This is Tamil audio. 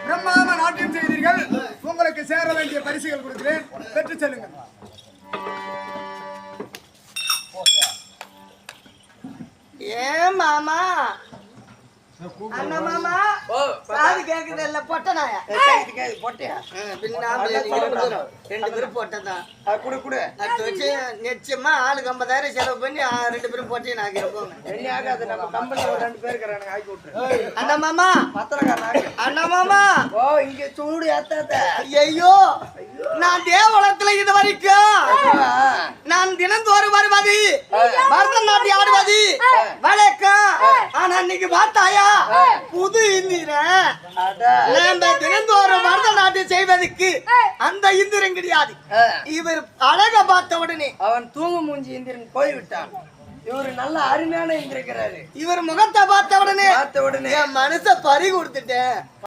பிரம்மாண்டமா நாட்டியம் செய்தீர்கள். உங்களுக்கு சேர வேண்டிய பரிசுகள் கொடுக்கிறேன், பெற்று செல்லுங்கள். ஏன் மாமா அண்ணா மாமா காது கேக்குது இல்ல பொட்டனாயா பொட்டையா ரெண்டு பேரும் பொட்டதான் குடு குடு அடுத்து வச்சு நிச்சயமா ஆளுக்கு 50,000 செலவு பண்ணி 2 பேரும் பொட்டையும் ஆகிருப்போம். என்ன ஆகாது, நம்ம கம்பெனில ஒரு 2 பேர் இருக்கிறானுங்க, ஆக்கி விட்டுரு. அண்ணா மாமா பத்திரக்காரன் அண்ணா மாமா ஓ இங்க சூடு ஏத்தாத. ஐயோ நான் தேவலத்துல இது வரைக்கும் நான் தினந்தோறும் வருவது பரதநாட்டியம் ஆடுவது வழக்கம். ஆனா இன்னைக்கு பார்த்தாயா புது இந்திரன். நம்ம தினந்தோறும் பரதநாட்டியம் செய்வதற்கு அந்த இந்திரன் கிடையாது. இவர் அழக பார்த்த உடனே அவன் தூங்கு மூஞ்சி இந்திரன் போய்விட்டான். இவரு நல்ல அருமையான இந்திரக்கிறாரு. இவர் முகத்தை பார்த்த உடனே பார்த்த உடனே என் மனச பறி கொடுத்துட்டேன்.